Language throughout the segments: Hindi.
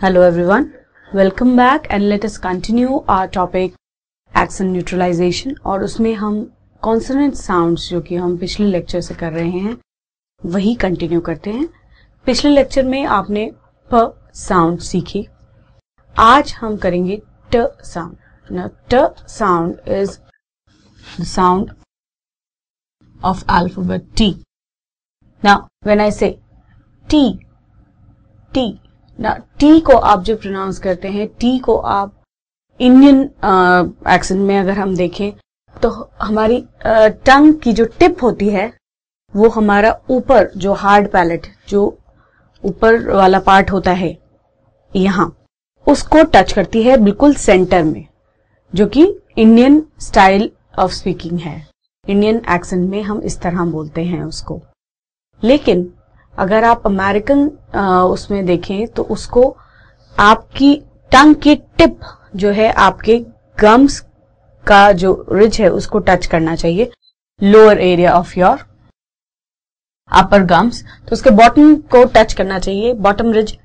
Hello everyone, welcome back and let us continue our topic accent neutralization और उसमें हम consonant sounds जो कि हम पिछले लेक्चर से कर रहे हैं वही कंटिन्यू करते हैं। पिछले लेक्चर में आपने प साउंड सीखी, आज हम करेंगे ट साउंड। Now ट sound is the sound of alphabet T. Now when I say T, ना टी को आप जब प्रोनाउंस करते हैं, टी को आप इंडियन एक्सेंट में अगर हम देखें तो हमारी टंग की जो टिप होती है वो हमारा ऊपर जो हार्ड पैलेट जो ऊपर वाला पार्ट होता है यहां उसको टच करती है बिल्कुल सेंटर में, जो कि इंडियन स्टाइल ऑफ स्पीकिंग है। इंडियन एक्सेंट में हम इस तरह बोलते हैं उसको। लेकिन अगर आप अमेरिकन उसमें देखें तो उसको आपकी टंग की टिप जो है आपके गम्स का जो रिज है उसको टच करना चाहिए, lower area of your upper gums, तो उसके बॉटम को टच करना चाहिए, बॉटम रिज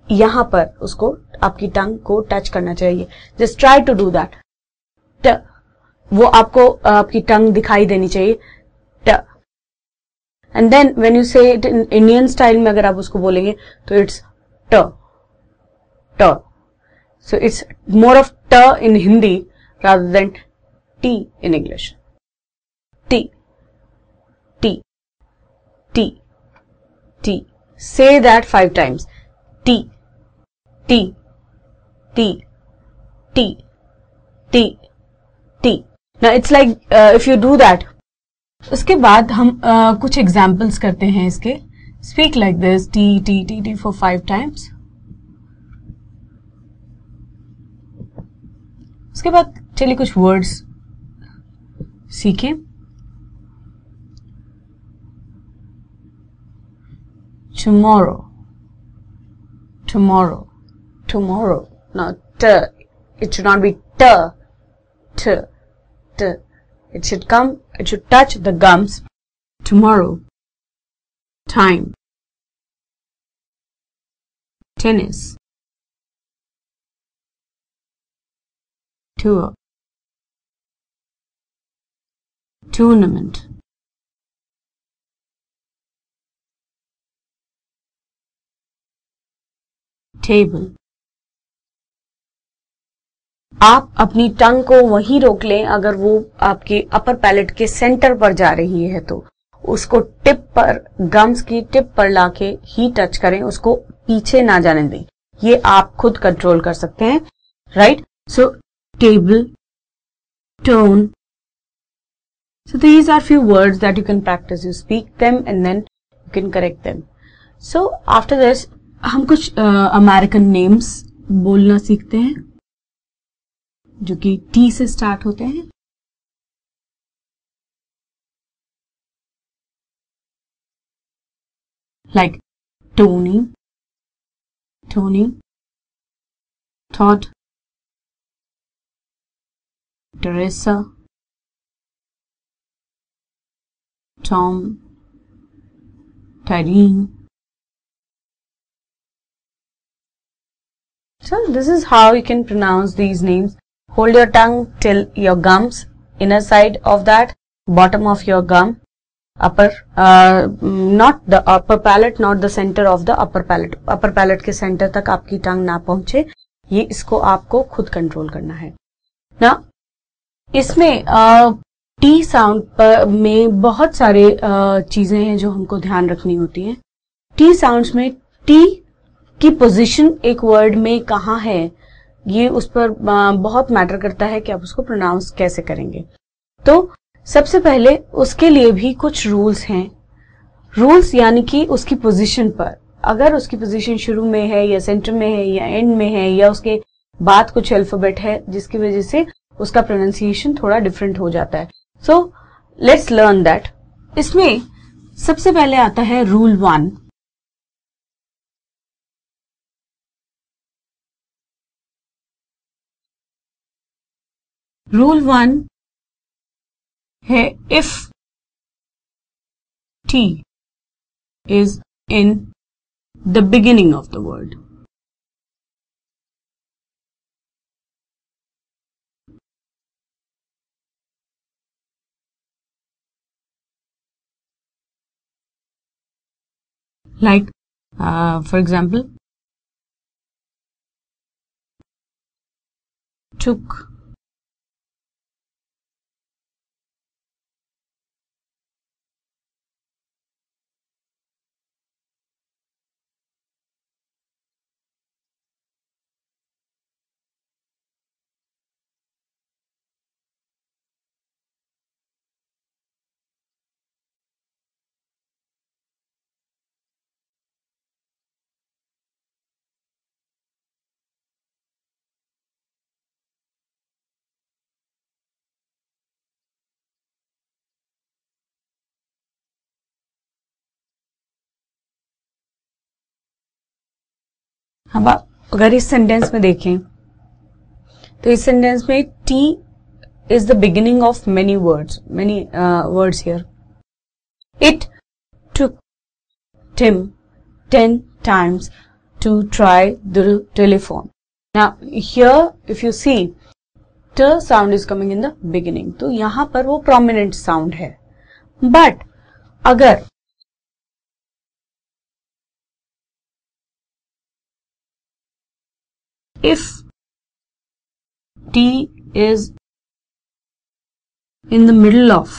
यहां पर उसको आपकी टंग को टच करना चाहिए। Just try to do that. T वो आपको आपकी टंग दिखाई देनी चाहिए, t. And then when you say it in Indian style में अगर आप उसको बोलेंगे तो इट्स ट ट। सो इट्स मोर ऑफ ट in Hindi rather than T in English. T T T T. Say that 5 times। T T T T T T. Now it's like if you do that. उसके बाद हम कुछ एग्जाम्पल्स करते हैं इसके। Speak like this, T T T T for 5 times। उसके बाद चलिए कुछ वर्ड्स सीखें। Tomorrow, tomorrow, tomorrow. नाउ ट, it should not be t, t, t. It should touch the gums. Tomorrow. Time. Tennis. Tour. Tournament. Table. आप अपनी टंग को वहीं रोक लें अगर वो आपके अपर पैलेट के सेंटर पर जा रही है तो उसको टिप पर, गम्स की टिप पर लाके ही टच करें, उसको पीछे ना जाने दें। ये आप खुद कंट्रोल कर सकते हैं, right? So table, tone. So these are few words that you can practice. You speak them and then you can correct them. So after this हम कुछ अमेरिकन नेम्स बोलना सीखते हैं जो कि टी से स्टार्ट होते हैं। Like Tony, Tony, Todd, Teresa, Tom, Tyreen. So this is how you can pronounce these names. Hold your tongue till your gums, inner side of that, bottom of your gum, upper, not the upper palate, not the center of the upper palate. Upper palate के center तक आपकी टंग ना पहुंचे, ये इसको आपको खुद कंट्रोल करना है ना। इसमें टी साउंड में बहुत सारे चीजें हैं जो हमको ध्यान रखनी होती हैं। टी साउंड्स में टी की पोजीशन एक वर्ड में कहाँ है ये उस पर बहुत मैटर करता है कि आप उसको प्रोनाउंस कैसे करेंगे। तो सबसे पहले उसके लिए भी कुछ रूल्स हैं। रूल्स यानी कि उसकी पोजीशन पर, अगर उसकी पोजीशन शुरू में है या सेंटर में है या एंड में है या उसके बाद कुछ अल्फाबेट है जिसकी वजह से उसका प्रोनाउंसिएशन थोड़ा डिफरेंट हो जाता है। So let's learn that. इसमें सबसे पहले आता है रूल 1। रूल 1 है if T is in the beginning of the word, like for example took, अब अगर इस सेंटेंस में देखें तो इस सेंटेंस में T is the beginning of many words here. It took Tim 10 times to try the telephone. Now here if you see t sound is coming in the beginning, तो यहां पर वो prominent sound है. But अगर if t is in the middle of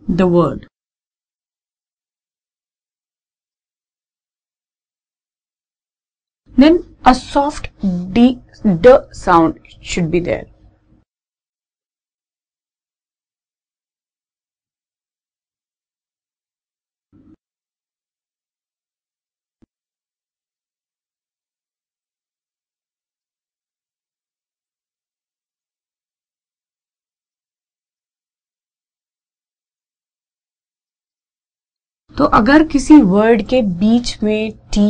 the word, then a soft d sound should be there. तो अगर किसी वर्ड के बीच में टी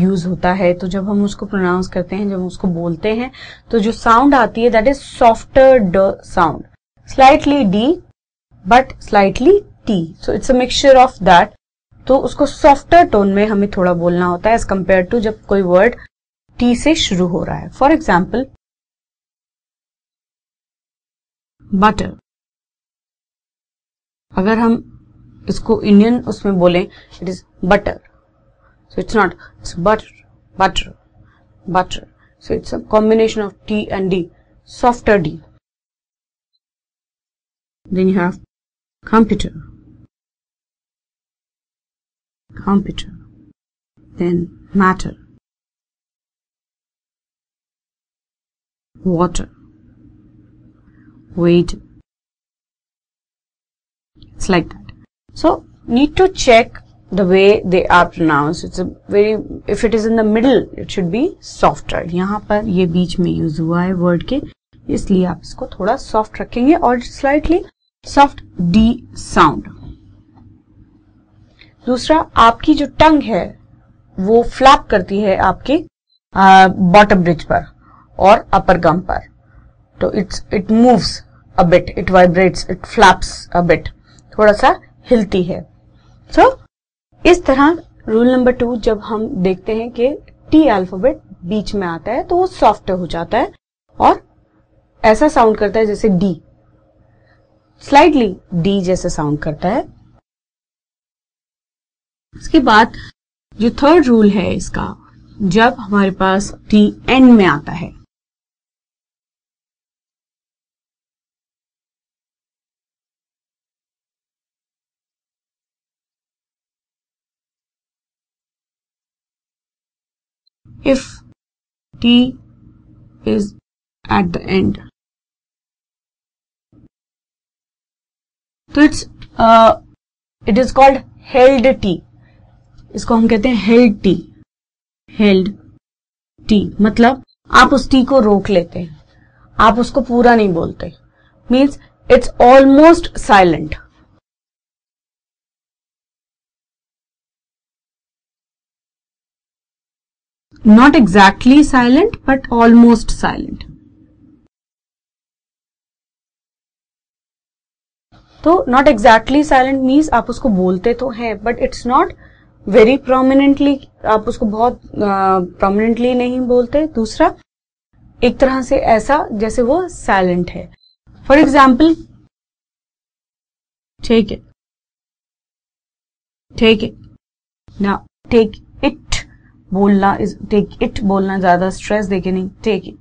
यूज होता है तो जब हम उसको प्रोनाउंस करते हैं, जब हम उसको बोलते हैं, तो जो साउंड आती है दैट इज सॉफ्टर ड sound, slightly D but slightly T, so it's a mixture of that. तो उसको सॉफ्टर टोन में हमें थोड़ा बोलना होता है एज कंपेयर टू जब कोई वर्ड टी से शुरू हो रहा है. फॉर एग्जाम्पल बटर, अगर हम इसको इंडियन उसमें बोलें it is butter, so it's not, it's butter butter butter, so it's a combination of T and D, softer D. Then you have computer, computer, then matter, water, weight. It's like that. So need to check the way they are pronounced. It's a very, if it is in the middle, it should be softer. यहाँ पर ये बीच में यूज हुआ है वर्ड के, इसलिए आप इसको थोड़ा सॉफ्ट रखेंगे और स्लाइटली सॉफ्ट डी साउंड. दूसरा, आपकी जो टंग है वो फ्लैप करती है आपके बॉटम ब्रिज पर और अपर गम पर, तो it moves a bit, it vibrates, it flaps a bit, थोड़ा सा हिलती है. सो इस तरह रूल नंबर 2, जब हम देखते हैं कि टी अल्फाबेट बीच में आता है तो वो सॉफ्ट हो जाता है और ऐसा साउंड करता है जैसे डी, स्लाइटली डी जैसे साउंड करता है. इसके बाद जो थर्ड रूल है इसका, जब हमारे पास टी एंड में आता है, if T is at the end, तो it is called held T. इसको हम कहते हैं held T. held T मतलब आप उस T को रोक लेते हैं, आप उसको पूरा नहीं बोलते, means it's almost silent. Not exactly silent, but almost silent. तो not exactly silent means आप उसको बोलते तो हैं, but it's not very prominently, आप उसको बहुत prominently नहीं बोलते. दूसरा, एक तरह से ऐसा जैसे वो silent है. For example take it, take it. Now take it बोलना इज, टेक इट बोलना ज्यादा स्ट्रेस देके नहीं, take it.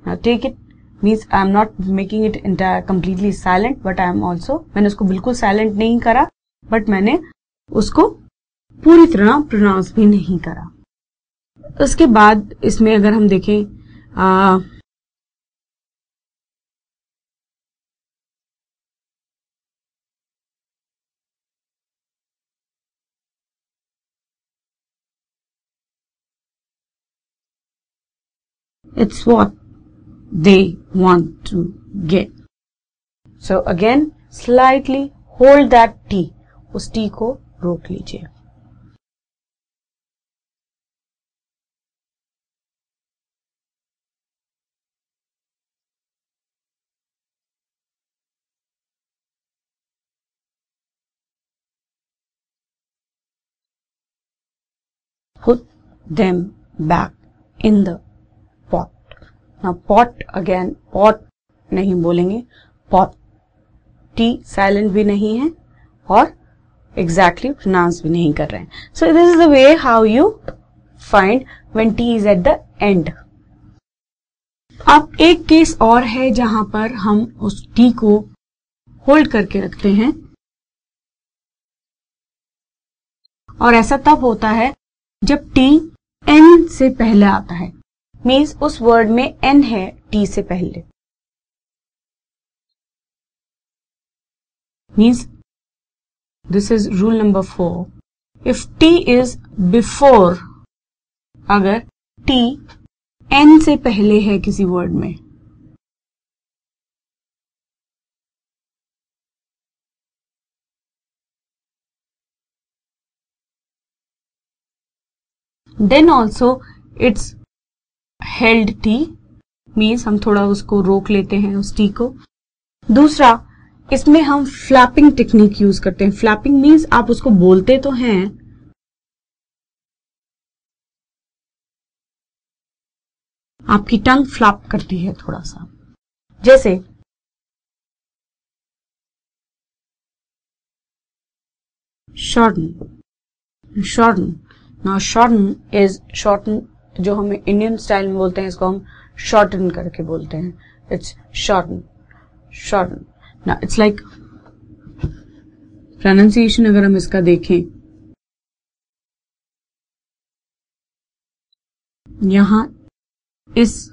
Now take it means I am not making it entire completely silent, but I am also, मैंने उसको बिल्कुल साइलेंट नहीं करा, बट मैंने उसको पूरी तरह प्रोनाउंस भी नहीं करा। उसके बाद इसमें अगर हम देखें it's what they want to get. So again, slightly hold that T. उस T को रोक लीजिए। Put them back in the pot. Now pot again, pot नहीं बोलेंगे, pot. T साइलेंट भी नहीं है और exactly pronounce भी नहीं कर रहे हैं. So this is the way how you find when T is at the end. अब एक केस और है जहां पर हम उस T को होल्ड करके रखते हैं, और ऐसा तब होता है जब T N से पहले आता है, मीन्स उस वर्ड में N है T से पहले, means this is rule number 4. If T is before, अगर T N से पहले है किसी वर्ड में, then also it's held T, means हम थोड़ा उसको रोक लेते हैं उस T को. दूसरा, इसमें हम फ्लैपिंग टेक्निक यूज करते हैं. फ्लैपिंग मीन्स आप उसको बोलते तो हैं, आपकी टंग फ्लैप करती है थोड़ा सा, जैसे shorten, shorten. Now shorten is shorten, जो हमें इंडियन स्टाइल में बोलते हैं इसको हम shorten करके बोलते हैं. It's shorten, shorten. Now it's like pronunciation अगर हम इसका देखें, यहां इस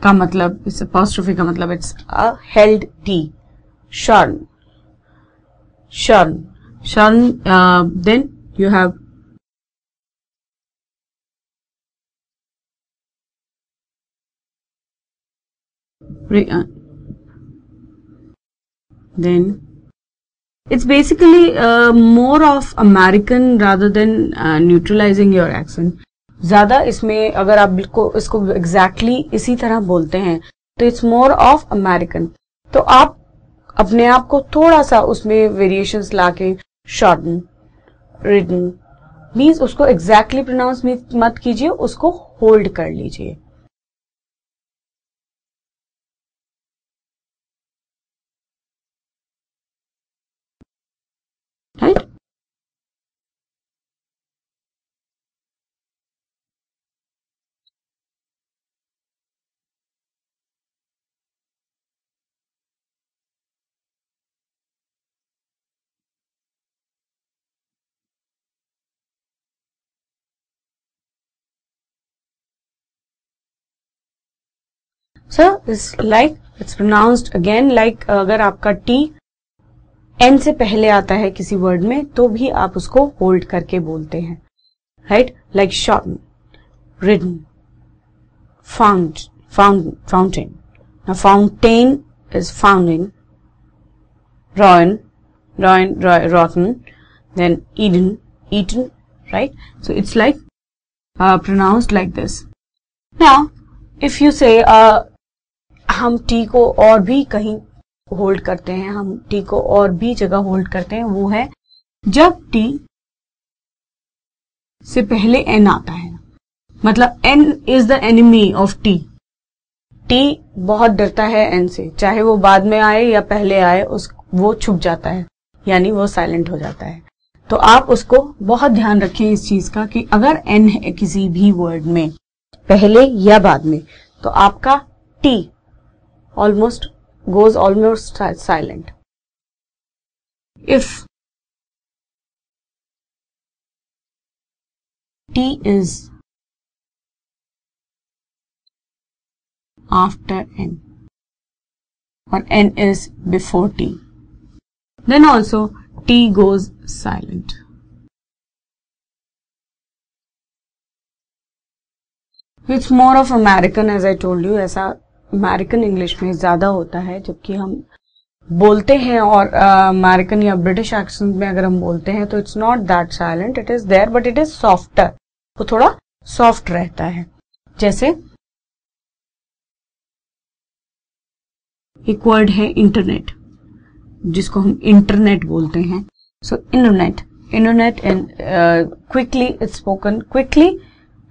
का मतलब, इस apostrophe का मतलब it's a held T. Shorten, shorten, shorten. Then you have then it's basically more of American rather than neutralizing your accent. ज्यादा इसमें अगर आप इसको exactly इसी तरह बोलते हैं तो it's more of American. तो आप अपने आप को थोड़ा सा उसमें वेरिएशंस लाके shorten, written मीन्स उसको exactly pronounce मत कीजिए, उसको होल्ड कर लीजिए. Right? So it's like, it's pronounced again like अगर आपका T N से पहले आता है किसी वर्ड में तो भी आप उसको होल्ड करके बोलते हैं. Right? Like shorten, written, fountain. Now fountain is founding, rotten, then eaten, right? So it's like pronounced like this. Now if you say हम T को और भी कहीं होल्ड करते हैं, हम T को और भी जगह होल्ड करते हैं, वो है जब T से पहले N आता है, मतलब N is the enemy of T. T बहुत डरता है एन से, चाहे वो बाद में आए या पहले आए, वो छुप जाता है, यानी वो साइलेंट हो जाता है। तो आप उसको बहुत ध्यान रखें इस चीज का कि अगर एन है किसी भी वर्ड में पहले या बाद में, तो आपका T goes almost silent. If T is after N or N is before T, then also T goes silent. It's more of American, as I told you. ऐसा अमेरिकन इंग्लिश में ज्यादा होता है, जबकि हम बोलते हैं और अमेरिकन या ब्रिटिश एक्सेंट में अगर हम बोलते हैं तो it's not that silent, it is there but it is softer, वो थोड़ा सॉफ्ट रहता है। जैसे एक वर्ड है इंटरनेट, जिसको हम इंटरनेट बोलते हैं। So internet and quickly it's spoken quickly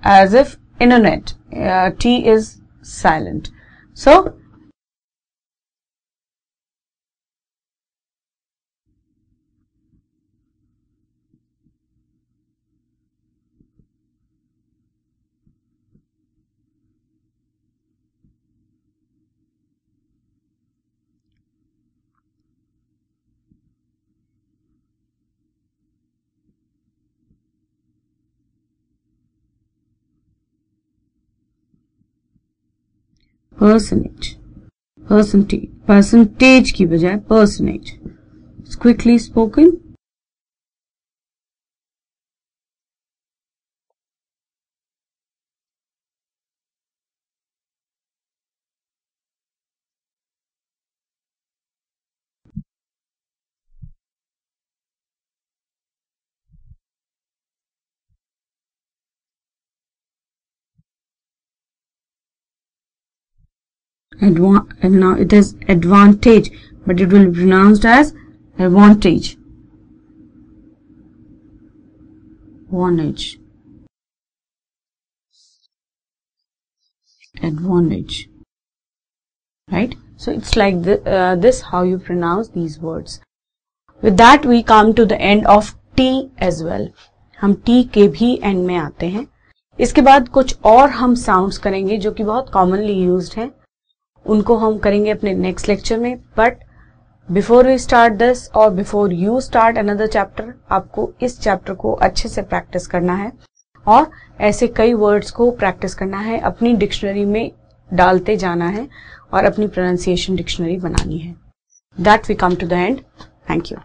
as if internet, T is silent. So percentage की बजाय percenage, quickly spoken. And now it is advantage, but it will be pronounced as advantage. Advantage. Right? So it's like this how you pronounce these words. With that we come to the end of T as well. हम T के भी end में आते हैं। इसके बाद कुछ और हम साउंड्स करेंगे जो कि बहुत कॉमनली यूज्ड हैं, उनको हम करेंगे अपने नेक्स्ट लेक्चर में। But before we start this और before you start another chapter, आपको इस चैप्टर को अच्छे से प्रैक्टिस करना है और ऐसे कई वर्ड्स को प्रैक्टिस करना है, अपनी डिक्शनरी में डालते जाना है और अपनी प्रोनाउंसिएशन डिक्शनरी बनानी है। That we come to the end. Thank you.